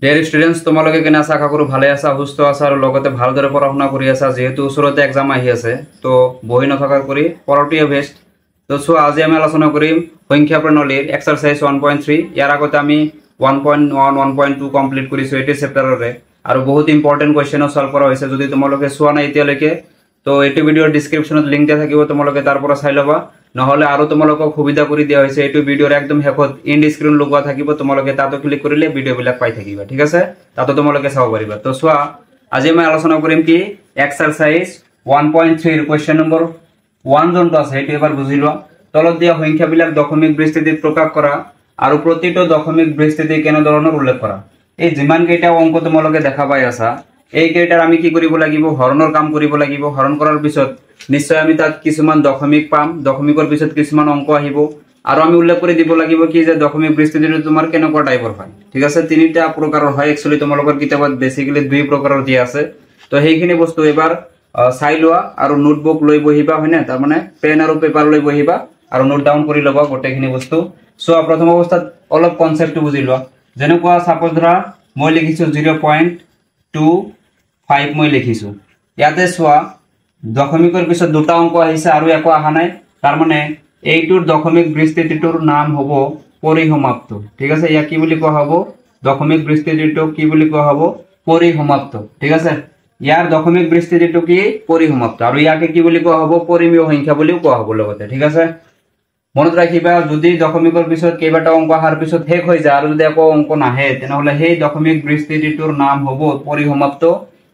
Dear students তোমালোকে কেনে আছা আশা কৰো ভালে আছা সুস্থ আছা আৰু লগতে ভালদৰে পঢ়া-শুনা কৰি আছা যেহেতু ওচৰতে এক্সাম আহি আছে তো বহি নথকা কৰি পঢ়াটোৱে বেষ্ট তো আজি আমি আলোচনা কৰিম সংখ্যা প্ৰণালীৰ এক্সাৰসাইজ 1.3 ইয়াৰ আগতে আমি 1.1 1.2 কমপ্লিট কৰিছো এটি চেপ্টাৰৰে আৰু বহুত ইম্পৰ্টেন্ট কোৱেশ্চন সলভ কৰা হৈছে যদি তোমালোকে চোৱা নাই এতিয়ালৈকে তো এইটো ভিডিওৰ ডেসক্ৰিপচনত লিংক দিয়া থাকিব তোমালোকে তাৰ পৰা চাই লবা নহলে আৰু তোমালোকক সুবিধা কৰি দিয়া হৈছে এইটো ভিডিওৰ একদম শেষত এন্ড স্ক্ৰিন লগোৱা থাকিব তোমালোকে তাতো ক্লিক কৰিলে ভিডিও বিলাক পাই থাকিবা ঠিক আছে তাতো তোমালোকে চাব পাৰিবা তো চোৱা আজি আমি আলোচনা কৰিম কি এক্সাৰসাইজ 1.3 এৰ কোৱেশ্চন নম্বৰ 1 জনটো আছে এটো এবাৰ বুজি লোৱা তলত দিয়া সংখ্যাবিলাক দশমিক বিস্তৃতিত প্ৰকাশ কৰা আৰু প্ৰতিটো দশমিক বিস্তৃতি কেনে ধৰণৰ উল্লেখ কৰা এই যিমান কেইটা অংক তোমালোকে দেখা পাই আছা এই কেইটাৰ আমি কি কৰিব লাগিব হৰণৰ কাম কৰিব লাগিব হৰণ কৰাৰ পিছত নিশ্চয় আমি তাত কিছুমান দশমিক পাম দশমিকৰ পিছত কিছুমান অংক আহিব আৰু আমি উল্লেখ কৰি দিব লাগিব কি যে দশমিক বিস্তৃতিটো তোমাৰ কেনেকুৱা টাইপৰ হয় ঠিক আছে তিনিটা প্ৰকাৰৰ হয় একচুয়ালি তোমালোকৰ কিতাপত বেসিক্যালি দুই প্ৰকাৰৰ দিয়া আছে তো সেইখিনি বস্তু এবাৰ চাই লোৱা আৰু নোটবুক লৈ বহিবা হয়নে তাৰ মানে পেন আৰু পেপাৰ লৈ বহিবা আৰু নোট ডাউন কৰি লবা গোটেইখিনি বস্তু সো প্ৰথম অৱস্থাত অলপ কনসেপ্টটো বুজি লোৱা যেনেকুৱা সাপোজ ধৰা মই লিখিছো 0.25 মই লিখিছো ইয়াতে চোৱা দশমিকৰ পিছত দুটা অংক আহিছে আৰু একো আহা নাই তাৰ মানে এইটোৰ দশমিক বিস্তৃতিটোৰ নাম হ'ব পৰিসমাপ্ত ঠিক আছে ইয়া কি বুলি কোৱা হ'ব দশমিক বিস্তৃতিটো কি বুলি কোৱা হ'ব পৰিসমাপ্ত ঠিক আছে ইয়াৰ দশমিক বিস্তৃতিটো কি পৰিসমাপ্ত আৰু ইয়াকে কি বুলি কোৱা হ'ব পৰিমেয় সংখ্যা বুলি কোৱা হ'ব লগতে ঠিক আছে মনত ৰাখিবা যদি দশমিকৰ পিছত কেইবাটা অংক আহাৰ পিছত শেষ হৈ যায় আৰু যদি একো অংক নাহে তেনেহলে সেই দশমিক বিস্তৃতিটোৰ নাম হ'ব পৰিসমাপ্ত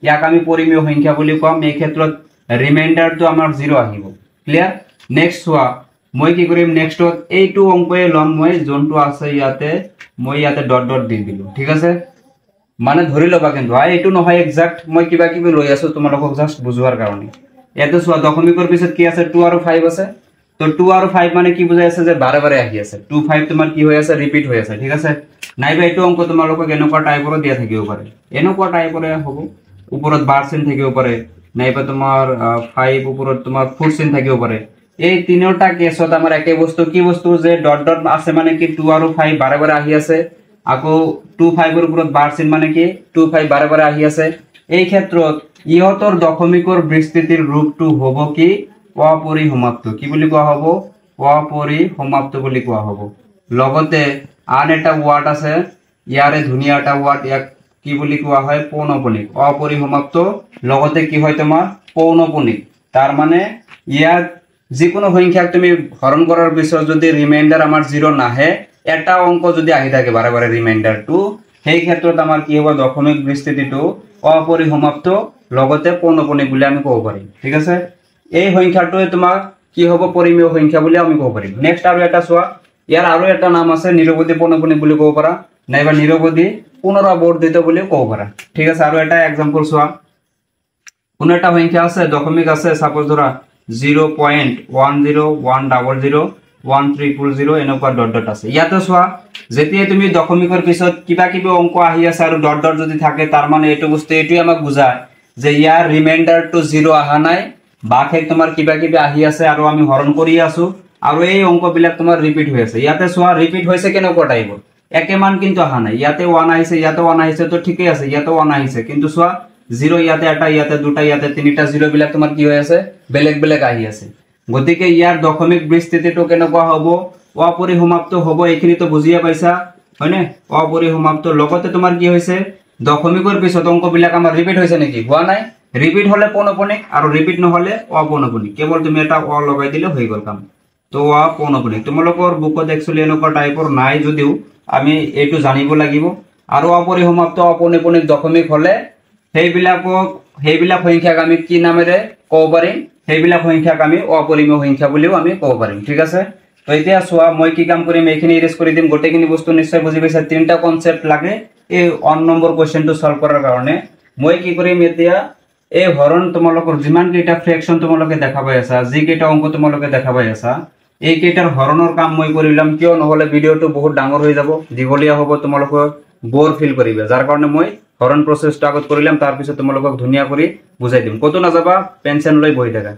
ইয়াক আমি পৰিমেয় সংখ্যা বুলি কম এই ক্ষেত্ৰত ৰিমাইন্ডাৰটো আমাৰ 0 আহিব ক্লিয়াৰ নেক্সট চোৱা মই কি কৰিম নেক্সটত এইটো অংকয়ে লম মই জোনটো আছে ইয়াতে মই ইয়াতে ডট ডট দি দিলো ঠিক আছে মানে ধৰি লবা কিন্তু এইটো নহয় এক্সাক্ট মই কিবা কিবি লৈ আছো তোমালোকক জাস্ট বুজোৱাৰ কাৰণে ইয়াতে চোৱা দশমিকৰ পিছত কি আছে 2 আৰু 5 আছে তো 2 আৰু 5 মানে কি বুজাই আছে যে বাৰে বাৰে আহি আছে 2 5 তোমাৰ কি হৈ আছে ৰিপিট হৈ আছে ঠিক আছে নাইবা এইটো অংক তোমালোকক এনেকুৱা টাইপৰ দিয়া থাকিব পাৰে এনেকুৱা টাইপৰে হ'ব ওপৰত বাৰ চিন থাকিব পাৰে নাইবা তোমাৰ 5 ওপৰত তোমাৰ 4 চিন থাকিব পাৰে এই তিনিটা কেছত আমাৰ একে বস্তু কি বস্তু যে ডট ডট আছে মানে কি 2 আৰু 5 বাৰে বাৰে আহি আছে আকৌ 2 5 এৰ উপৰত বাৰ চিন মানে কি 2 5 বাৰে বাৰে আহি আছে এই ক্ষেত্ৰত ইহতৰ দশমিকৰ বিস্তৃতিৰ ৰূপটো হ'ব কি অপৰিসমাপ্ত কি বুলি কোৱা হ'ব অপৰিসমাপ্ত বুলি কোৱা হ'ব লগতে আন এটা ওয়াৰ্ড আছে ইয়াৰে ধুনিয়া এটা ওয়াৰ্ড ইয়াক কি বুলি কোৱা হয় পৌনপুনিক অপৰিসমাপ্ত লগতে কি হয় তোমাৰ পৌনপুনিক তাৰ মানে ইয়াক যিকোনো সংখ্যাক তুমি হৰণ কৰাৰ পিছত যদি ৰিমাইন্ডাৰ আমাৰ 0 নাহে এটা অংক যদি আহি থাকে বাৰে বাৰে ৰিমাইন্ডাৰটো সেই ক্ষেত্ৰত আমাৰ কি হ'ব দশমিক বিস্তৃতিটো অপৰিসমাপ্ত লগতে পৌনপুনিক বুলি আমি ক'ব পাৰিম ঠিক আছে এই সংখ্যাটোৱে তোমাক কি হ'ব পৰিমেয় সংখ্যা বুলি আমি ক'ব পাৰিম নেক্সট আৰু এটা চোৱা ইয়াৰ আৰু এটা নাম আছে নিৰবধি পৌনপুনিক বুলি ক'ব পাৰা নাইবা নিৰবধি পুনৰাবৰ্তিত বুলি ক'ব পাৰা ঠিক আছে আৰু এটা एग्जांपल চোৱা কোন এটা সংখ্যা আছে দশমিক আছে সাপোজ ধৰা 0.101001300 এনেকুৱা ডট ডট আছে ইয়াতে চোৱা যেতিয়া তুমি দশমিকৰ পিছত কিবা কিবি অংক আহি আছে আৰু ডট ডট যদি থাকে তাৰ মানে এইটো বস্তু এইটোই আমাক বুজায় যে ইয়াৰ ৰিমাইন্ডাৰটো 0 আহা নাই বাকি তোমাৰ কিবা কিবি আহি আছে আৰু আমি হৰণ কৰি আছো আৰু এই অংকবিলাক তোমাৰ ৰিপিট হৈ আছে ইয়াতে চোৱা ৰিপিট হৈছে কেনেকুৱা টাইপৰ একে মান কিন্তু আহা নাই ইয়াতে 1 আহিছে ইয়াতে 1 আহিছে তো ঠিকই আছে ইয়াতে 1 আহিছে কিন্তু চোৱা 0 ইয়াতে এটা ইয়াতে দুটা ইয়াতে তিনিটা 0 বিলাক তোমাৰ কি হৈ আছে বেলেগ বেলেগ আহি আছে গতিকে ইয়াৰ দশমিক বিস্তৃতিটো কেনেকুৱা হ'ব অপৰিসমাপ্ত হ'ব এইখিনি তো বুজিয়া পাইছা হয়নে অপৰিসমাপ্ত লগতে তোমাৰ কি হৈছে দশমিকৰ পিছত অংকবিলাক আমাৰ ৰিপিট হৈছে নেকি হোৱা নাই ৰিপিট হলে পৌনপুনিক আৰু ৰিপিট নহলে অপৌনপুনিক কেৱল তুমি এটা অ লগাই দিলে হৈ গল কাম তো অপৌনপুনিক তোমালোকৰ বুকত একচুয়ালি এনেকুৱা টাইপৰ নাই যদিও আমি এইটো জানিব লাগিব আৰু অপৰিসমাপ্ত অপৌনপুনিক দশমিক হলে সেইবিলাক সংখ্যাক আমি কি নামেৰে ক'ব পাৰিম সেইবিলাক সংখ্যাক আমি অপৰিমেয় সংখ্যা বুলিও আমি ক'ব পাৰিম ঠিক আছে তো এতিয়া চোৱা মই কি কাম কৰিম এইখিনি ইৰেজ কৰি দিম গোটেইখিনি বস্তু নিশ্চয় বুজি পাইছা তিনটা কনসেপ্ট লাগে এই 1 নম্বৰ কোৱেশ্চনটো সলভ কৰাৰ কাৰণে মই কি কৰিম এতিয়া এই হৰণ তোমালোকৰ যিমান কেইটা ফ্ৰেকশন তোমালোকে দেখা পাই আছা যি কেইটা অংক তোমালোকে দেখা পাই আছা এই কেইটাৰ হৰণৰ কাম মই কৰিলাম কিয় নহলে ভিডিওটো বহুত ডাঙৰ হৈ যাব দীঘলীয়া হ'ব তোমালোকৰ বোৰ ফিল কৰিবা যাৰ কাৰণে মই হৰণ প্ৰসেসটো আগত কৰিলাম তাৰ পিছত তোমালোকক ধুনিয়া কৰি বুজাই দিম কত না যাবা পেনশন লৈ বহি থাকা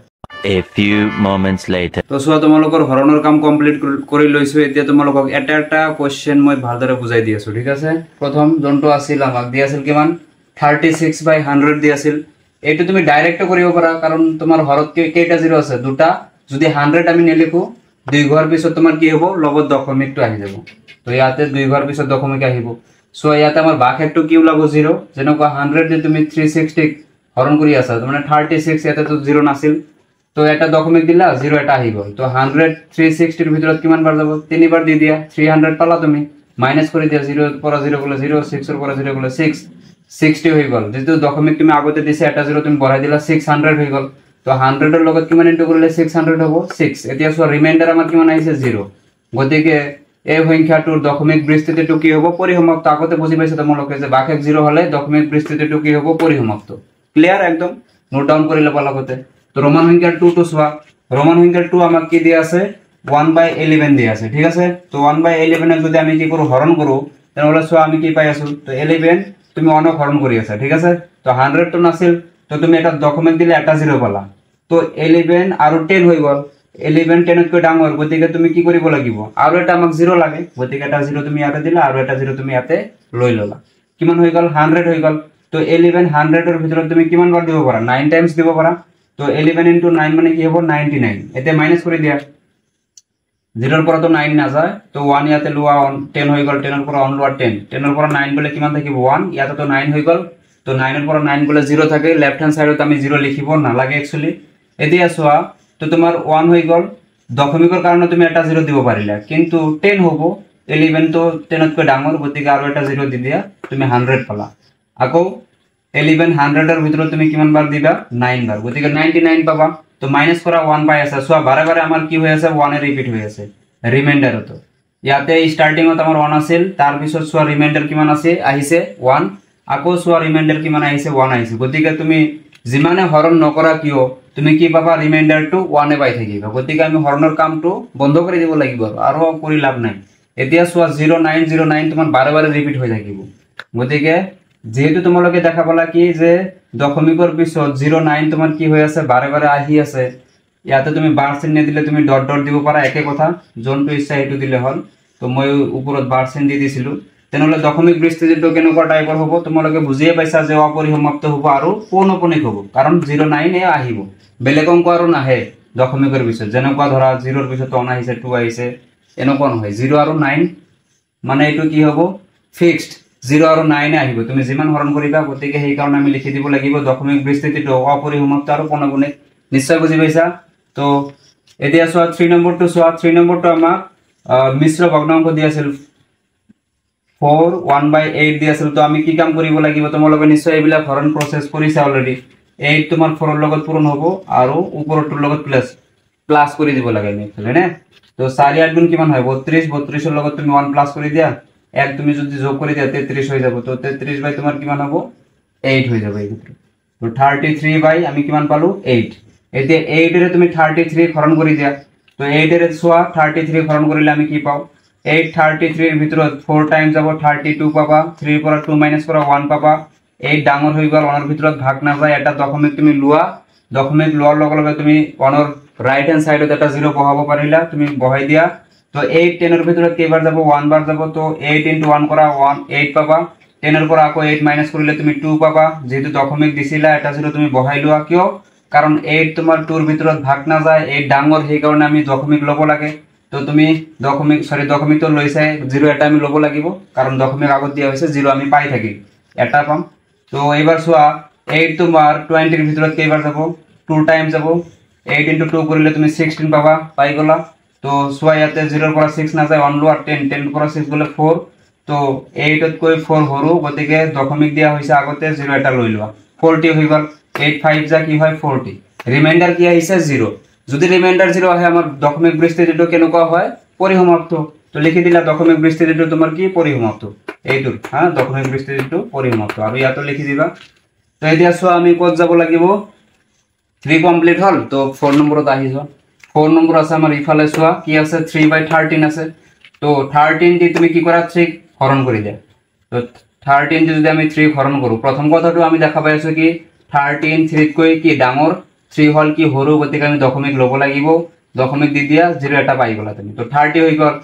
A few moments later. তো চোৱা তোমালোকৰ হৰণৰ কাম কমপ্লিট কৰি লৈছো এতিয়া তোমালোকক এটা এটা কোৱেশ্চন মই ভালদৰে বুজাই দি আছো ঠিক আছে প্ৰথম যোনটো আছিল আমাক দি আছিল কিমান 36/100 দি আছিল এইটো তুমি ডাইৰেক্ট কৰিব পাৰা কাৰণ তোমাৰ হৰত কেইটা জিৰো আছে দুটা যদি 100 আমি নেলিখো দুই ঘৰ পিছত তোমাৰ কি হ'ব লগত দশমিকটো আহি যাব তো ইয়াতে দুই ঘৰ পিছত দশমিক আহিব সো ইয়াতে আমাৰ ভাগফলটো কি ওলাব 0 যেনেকুৱা 100 যে তুমি 360 হৰণ কৰি আছা মানে 36 ইয়াতে তো 0 নাছিল তো এটা দশমিক দিলা 0 এটা আহি গল তো 100 360 এর ভিতৰত কিমান বাৰ যাব তিনিবাৰ দি দিয়া 300 পালা তুমি মাইনাস কৰি দিয়া 0 এৰ পৰা 0 গলে 0 6 এৰ পৰা 0 গলে 6 60 হৈ গল যেটো দশমিক তুমি আগতে দিছে এটা 0 তুমি বঢ়াই দিলা 600 হৈ গল তো 100 এর লগত কিমান ইনটু কৰিলে 600 হ'ব 6 এতিয়া সো ৰিমাইন্ডাৰ আমাৰ কিমান আহিছে 0 গতিকে এই সংখ্যাটোৰ দশমিক বিস্তৃতিটো কি হ'ব পরিসমাপ্ত আগতে বুজি পাইছে তোমালোকে যে ভাগফল 0 হলে দশমিক বিস্তৃতিটো কি হ'ব পরিসমাপ্ত ক্লিয়ার একদম নোট ডাউন কৰি লবা লগতে তো রোমান সংখ্যা 2 তো সোয়া রোমান সংখ্যা 2 আমাক কি দিয়া আছে 1/11 দিয়া আছে ঠিক আছে তো 1/11 এর যদি আমি কি করব হরণ করব তাহলে সোয়া আমি কি পাই আছো তো 11 তুমি 1 হরণ কৰি আছা ঠিক আছে তো 100 তো নাছিল তো তুমি এটা দশমিক দিলে এটা 0 পালা তো 11 আর 10 হৈ গল 11 10 কৈ ডাঙৰ গতিকে তুমি কি কৰিব লাগিব আৰু এটা আমাক 0 লাগে গতিকে এটা 0 তুমি ইয়াতে দিলা আৰু এটা 0 তুমি ইয়াতে লৈ ললা কিমান হৈ গল 100 হৈ গল তো 11 100 এর ভিতৰত তুমি কিমান বাৰ দিব পাৰা 9 টাইমস দিব পাৰা তো 11 into 9 মানে কি হ'ব 99 এতে মাইনাস কৰি দিয়া 0 এৰ পৰা তো 9 না যায় তো 1 ইয়াতে লোৱা 10 হৈ গল 10 এৰ পৰা 1 লোৱা 10 10 এৰ পৰা 9 গলে কিমান থাকিব 1 ইয়াতে তো 9 হৈ গল তো 9 এর পৰা 9 গলে 0 থাকে লেফট হ্যান্ড সাইডত আমি 0 লিখিব না লাগে एक्चुअली এতিয়া সোয়া তো তোমার 1 হৈ গল দশমিকৰ কাৰণে তুমি এটা 0 দিব পাৰিলা কিন্তু 10 হ'ব 11 তো 10 কৈ ডাঙৰ গতিকে আৰু এটা 0 দি দিয়া তুমি 100 পালা আকৌ 11 100 এর ভিতৰত তুমি কিমান বার দিবা 9 বার গতিকে 99 পাবা তো মাইনাস করা 1 পাই আছে সো বারে বারে আমার কি হৈ আছে 1 এর রিপিট হৈ আছে রিমাইন্ডার তো ইয়াতে স্টার্টিং ত আমার 1 আছিল তার পিছত সো রিমাইন্ডার কিমান আছে আহিছে 1 আকৌ সো রিমাইন্ডার কিমান আহিছে 1 আহিছে গতিকে তুমি জিমানে হরণ নকৰা কিয় তুমি কি পাবা ৰিমাইন্ডাৰ টু 1 এ পাই থাকিবা গতিকে আমি হৰণৰ কামটো বন্ধ কৰি দিব লাগিব আৰু কৰি লাভ নাই এতিয়া সো 0909 তোমাৰ বাৰে বাৰে ৰিপিট হৈ থাকিব গতিকে যেহেতু তোমালোকে দেখা পালা কি যে দশমিকৰ পিছত 09 তোমাৰ কি হৈ আছে বাৰে বাৰে আহি আছে ইয়াতে তুমি বাৰ চিহ্ন দিলে তুমি ডট ডট দিব পাৰা একে কথা যোনটো ইচ্ছা হেতু দিলে হল তো মই ওপৰত বাৰ চিহ্ন দি দিছিলো তেনেহলে দশমিক বিস্তৃতিটো কেনেকুৱা টাইপৰ হ'ব তোমালোকে বুজিয়ে পাইছা যে অপৰিসমাপ্ত হ'ব আৰু পৌনঃপুনিক হ'ব কাৰণ 09 এ আহিব বেলেগ অংক আৰু নাহে দশমিকৰ পিছত যেনেকুৱা ধৰা 0 এৰ পিছত 1 আহিছে 2 আহিছে এনেকুৱা নহয় 0 আৰু 9 মানে এটো কি হ'ব ফিক্সড 0 আৰু 9 এ আহিব তুমি যিমান হৰণ কৰিবা গতিকে সেই কাৰণে আমি লিখি দিব লাগিব দশমিক বিস্তৃতিটো অপৰিসমাপ্ত আৰু পৌনঃপুনিক নিশ্চয় বুজি পাইছা তো এতিয়া সোয়া 3 নম্বৰটো সোয়া 3 নম্বৰটো আমাক মিশ্র ভগ্নাংক দি আছিল 4 1/8 দি আছিল তো আমি কি কাম কৰিব লাগিব তোমালোকে নিশ্চয় এইবিলাক হৰণ প্ৰসেস কৰিছা অলৰেডি 8 তোমাৰ 4 এৰ লগত পূৰণ হ'ব আৰু ওপৰটোৰ লগত প্লাস কৰি দিব লাগে নেক্সট হয়নে তো 4 8 গুণ কিমান হয় 32 32 এর লগত তুমি 1 প্লাস কৰি দিয়া এক তুমি যদি যোগ কৰি দিয়া 33 হৈ যাব তো 33 বাই তোমাৰ কিমান হ'ব 8 হৈ যাব এই ভিতৰত তো 33 বাই আমি কিমান পালো 8 এতিয়া 8 এৰ তুমি 33 হৰণ কৰি দিয়া তো 8 এৰ সোয়া 33 হৰণ কৰিলে আমি কি পাও 8 33 এৰ ভিতৰত 4 টাইমস যাব 32 পাবা 3 এৰ পৰা 2 মাইনাস কৰা 1 পাবা 8 ডাঙৰ হৈ গল 1 এৰ ভিতৰত ভাগ না যায় এটা দশমিক তুমি লোৱা দশমিক লোৱাৰ লগে লগে তুমি 1 এৰ ৰাইট হ্যান্ড সাইডত এটা 0 বহাব পাৰিলা তুমি বহাই দিয়া তো 8 10 এৰ ভিতৰত কেইবাৰ যাব 1 বাৰ যাব তো 8 into 1 কৰা 1 8 পাবা 10 এৰ পৰা আকৌ 8 মাইনাস কৰিলে তুমি 2 পাবা যেহেতু দশমিক দিছিলা এটা 0 তুমি বহাই লোৱা কিয় কাৰণ 8 তোমাৰ 2 এৰ ভিতৰত ভাগ না যায় 8 ডাঙৰ সেই কাৰণে আমি দশমিক লব লাগে তো তুমি দশমিক তো লৈছে 0 এটা আমি লব লাগিব কারণ দশমিক আগত দিয়া হৈছে 0 আমি পাই থাকি এটা পাম তো এবাৰ সোয়া 8 তোমাৰ 20 এৰ ভিতৰত কেইবাৰ যাব 2 টাইম যাব 8 into 2 কৰিলে তুমি 16 পাবা পাই গলা তো সোয়া ইয়াতে 0 এৰ পৰা 6 না যায় 1 লোৱা 10 10 এৰ পৰা 6 গলে 4 তো 8 ত কৈ 4 হৰু গতিকে দশমিক দিয়া হৈছে আগতে 0 এটা লৈ লোৱা 40 হৈ গল 8 5 যা কি হয় 40 রিমাইন্ডার কি আহিছে 0 যদি রিমাইন্ডার 0 আহে আমার দশমিক বিস্তৃতিটো কেনেকুৱা হয় পৰিসমাপ্ত তো লিখি দিলা দশমিক বিস্তৃতিটো তোমাৰ কি পৰিসমাপ্ত এইটো হ্যাঁ দশমিক বিস্তৃতিটো পৰিসমাপ্ত আৰু ইয়াতো লিখি দিবা তো এতিয়া সোয়া আমি কত যাব লাগিব 3 কমপ্লিট হল তো 4 নম্বৰত আহি যোৱা 4 নম্বৰ আছে আমাৰ ইফালে সোয়া কি আছে 3/13 আছে তো 13 দি তুমি কি কৰা 3 হৰণ কৰি দিয়া তো 13 যদি আমি 3 হৰণ কৰো প্ৰথম কথাটো আমি দেখা পাই আছো কি 13 3 কৈ কি ডাঙৰ 3 হল কি হৰু গতিকে আমি দশমিক লব লাগিব দশমিক দি দিয়া 0 এটা পাই গলা তুমি তো 30 হৈ গল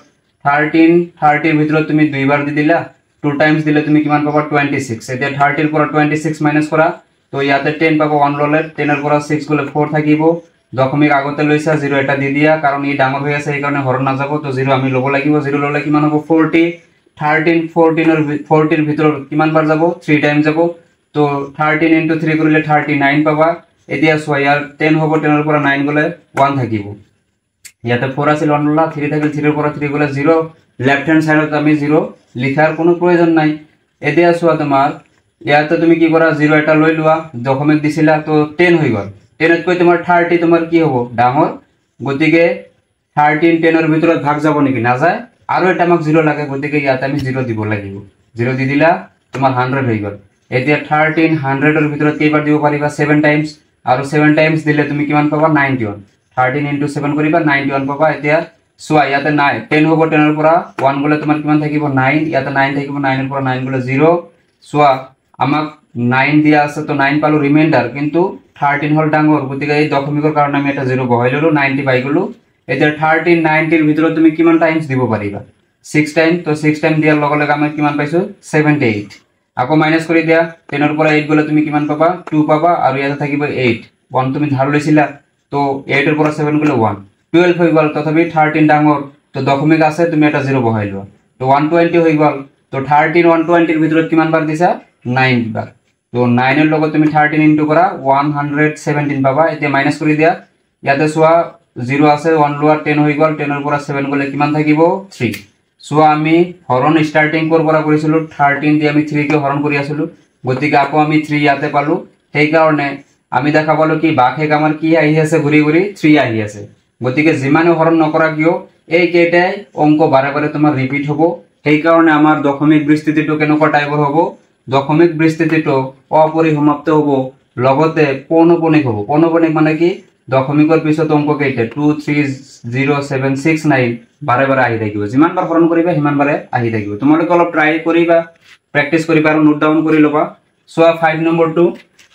30 এর ভিতৰত তুমি দুইবার দি দিলা 2 টাইমস দিলে তুমি কিমান পাবা 26 এতিয়া 30 এর পৰা 26 মাইনাস কৰা তো ইয়াতে 10 পাবা 1 ললে 10 এৰ পৰা 6 গলে 4 থাকিব দশমিক আগতে লৈছা 0 এটা দি দিয়া কারণ এই ডাঙৰ হৈ আছে এই কাৰণে হৰণ না যাব তো 0 আমি লব লাগিব 0 ললে কিমান হ'ব 40 14 এর ভিতৰত কিমান বাৰ যাব 3 টাইম যাব তো 13 into 3 কৰিলে 39 পাবা এতিয়া সোয়া ইয়াৰ 10 হ'ব 10 এৰ পৰা 9 গলে 1 থাকিব ইয়াতে 4 আছিল 1 ললা 3 থাকিল 3 এর পৰা 3 গলে 0 লেফট হ্যান্ড সাইডত আমি 0 লিখার কোনো প্রয়োজন নাই এতিয়া সোয়া তোমার ইয়াতে তুমি কি করা 0 এটা লৈ লোৱা দশমিক দিছিলা তো 10 হৈ গল 10 কৈ তোমাৰ 30 তোমাৰ কি হ'ব ডাঙৰ গতিকে 13 10 এৰ ভিতৰত ভাগ যাব নেকি না যায় আৰু এটা আমাক 0 লাগে গতিকে ইয়াতে আমি 0 দিব লাগিব 0 দি দিলা তোমার 100 হৈ গল এতিয়া 13 100 এর ভিতৰত কেইবাৰ দিব পাৰিবা 7 টাইমস আৰু 7 টাইমস দিলে তুমি কিমান পাবা 91 13 into 7 কৰিবা 91 পাবা এতিয়া সোয়া ইয়াতে 10 হ'ব 10 এৰ পৰা 1 গলে তোমাৰ কিমান থাকিব 9 ইয়াতে 9 থাকিব 9 এৰ পৰা 9 গলে 0 সোয়া আমাক 9 দিয়া আছে তো 9 পালো রিমাইন্ডার কিন্তু 13 হল ডাঙৰ গতিকে এই দশমিকৰ কাৰণে আমি এটা 0 বহাই ললো 90 পাই গলো এতিয়া 13 90 এর ভিতৰত তুমি কিমান টাইমস দিব পাৰিবা 6 টাইম তো 6 টাইম দিয়াৰ লগে লগে আমি কিমান পাইছো 78 আকৌ মাইনাস কৰি দিয়া 10 এৰ পৰা 8 গলে তুমি কিমান পাবা 2 পাবা আৰু ইয়াতে থাকিব 8 1 তুমি ধাৰ লৈছিলা তো 8 এৰ পৰা 7 গলে 1 12 হৈ গল তথাপি 13 ডাঙৰ তো দশমিক আছে তুমি এটা 0 বহাই লোৱা তো 120 হৈ গল তো 13 120 এৰ ভিতৰত কিমান বাৰ দিছা 9 বাৰ তো 9 এৰ লগত তুমি 13 ইনটু কৰা 117 পাবা এতিয়া মাইনাস কৰি দিয়া ইয়াতে সোয়া 0 আছে 1 লোৱাৰ 10 হৈ গল 10 এৰ পৰা 7 গলে কিমান থাকিব 3 সোয়া আমি হৰণ স্টাৰ্টিং কোৰ পৰা কৰিছিলো 13 দি আমি 3 কে হৰণ কৰি আছিলো গতিকে আকৌ আমি 3 ইয়াতে পালো সেই কাৰণে আমি দেখা পালো কি বাঘেক আমাৰ কি আহি আছে ঘুৰি ঘুৰি 3 আহি আছে গতিকে যিমানে হৰণ নকৰা কিয় এই কেইটাই অঙ্ক বাৰে বাৰে তোমাৰ ৰিপিট হ'ব সেই কাৰণে আমাৰ দশমিক বিস্তৃতিটো কেনেকুৱা টাইপৰ হ'ব দশমিক বিস্তৃতিটো অপৰিসমাপ্ত হ'ব লগতে পৌনঃপুনিক হ'ব পৌনঃপুনিক মানে কি দশমিকৰ পিছত অঙ্ক কেইটা 2 3 0 7 6 9 বাৰে বাৰে আহি থাকিব যিমান বাৰ হৰণ কৰিবা সিমান বাৰে আহি থাকিব তোমালোকে অলপ ট্ৰাই কৰিবা প্ৰেক্টিস কৰিবা আৰু নোট ডাউন কৰি লবা সোয়া 5 নম্বৰটো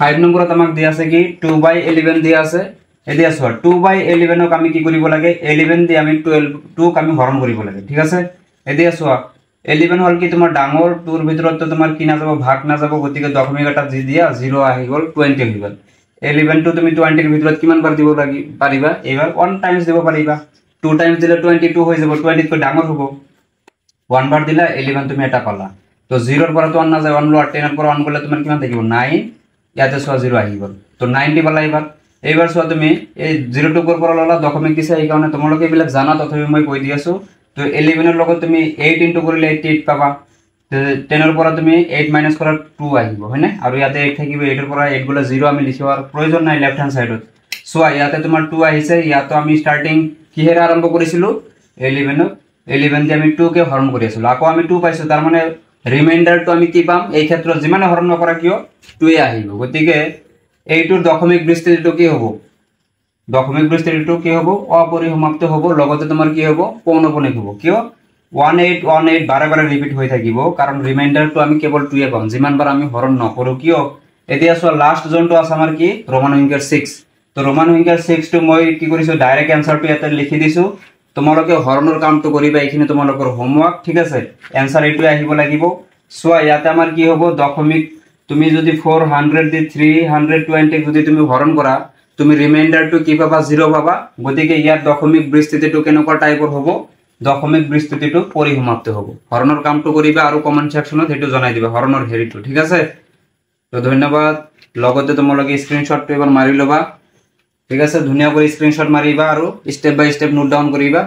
5 নম্বৰত আমাক দিয়া আছে কি 2/11 দিয়া আছে এতিয়া সোয়া 2/11 ক আমি কি কৰিব লাগে 11 দি আমি 12 2 ক আমি হৰণ কৰিব লাগে ঠিক আছে এতিয়া সোয়া 11 হল কি তোমাৰ ডাঙৰ 2 এৰ ভিতৰত তো তোমাৰ কি না যাব ভাগ না যাব গতিকে দশমিক এটা দি দিয়া 0 আহি গল 20 হৈ গল 11 to তুমি 20 এর ভিতৰত কিমান বাৰ দিব লাগি পাৰিবা এবাৰ 1 টাইমস দিব পাৰিবা 2 টাইমস দিলে 22 হৈ যাব 20 কৈ ডাঙৰ হ'ব 1 বাৰ দিলা 11 তুমি এটা পালা তো 0 এৰ পৰা তো 1 না যায় 1 লোৱাৰ 10 এৰ পৰা 1 গলে তোমাৰ কিমান থাকিব 9 ইয়াতে সোয়া 0 আহি গল তো 90 পালা এবাৰ সোয়া তুমি এই 0 টুকুৰ পৰা ললা দশমিক দিছে এই কাৰণে তোমালোকে এইবিলাক জানা তথাপি মই কৈ দি আছো তো 11 এর লগত তুমি 8 ইনটু কৰিলে 88 পাবা 10 এৰ পৰা তুমি 8 মাইনাস কৰা 2 আহিব হয়নে আৰু ইয়াতে 8 থাকিব 8 এৰ পৰা 8 গলে 0 আমি লিখিৱাৰ প্ৰয়োজন নাই লেফট হ্যান্ড সাইডত সোয়া ইয়াতে তোমাৰ 2 আহিছে ইয়াতো আমি স্টাৰ্টিং কিহেৰে আৰম্ভ কৰিছিলো 11 দি আমি 2 কে হৰণ কৰি আছিলো আকৌ আমি 2 পাইছো তাৰ মানে ৰিমাইন্ডাৰটো আমি কি পাম এই ক্ষেত্ৰত যিমানে হৰণ নকৰা কিয় 2 এ আহিব গতিকে এইটোৰ দশমিক বিস্তৃতিটো কি হ'ব দশমিক বিস্তৃতিটো কি হ'ব অপরিসমাপ্ত হ'ব লগতে তোমাৰ কি হ'ব পৌনঃপুনিক হ'ব কিয় 1818 বাৰে বাৰে ৰিপিট হৈ থাকিব কাৰণ ৰিমাইন্ডাৰটো আমি কেৱল 2 এ পাম যিমান বাৰ আমি হৰণ নকৰো কিয় এতিয়া সো লাষ্ট জনটো আছে আমাৰ কি ৰোমান সংখ্যাৰ 6 তো ৰোমান সংখ্যাৰ 6 টো মই কি কৰিছো ডাইৰেক্ট আনসাৰটো ইয়াতে লিখি দিছো তোমালোকে হৰণৰ কামটো কৰিবা এইখিনি তোমালোকৰ হোমৱৰ্ক ঠিক আছে आंसर এইটো আহিব লাগিব সো ইয়াতে আমাৰ কি হ'ব দশমিক তুমি যদি 400 দি 320 যদি তুমি হৰণ কৰা তুমি ৰিমাইন্ডাৰটো কি পাবা 0 পাবা গতিকে ইয়াৰ দশমিক বিস্তৃতিটো কেনেকুৱা টাইপৰ হ'ব দশমিক বিস্তৃতিটো পৰিসমাপ্ত হ'ব হৰণৰ কামটো কৰিবা আৰু কমেন্ট সেকশনত হেতু জনাই দিবা হৰণৰ হেৰিটো ঠিক আছে তো ধন্যবাদ লগতে তোমালোকে স্ক্ৰিনশটটো এবাৰ মাৰি লবা ঠিক আছে ধুনিয়া কৰি স্ক্ৰিনশট মাৰিবা আৰু স্টেপ বাই স্টেপ নোট ডাউন কৰিবা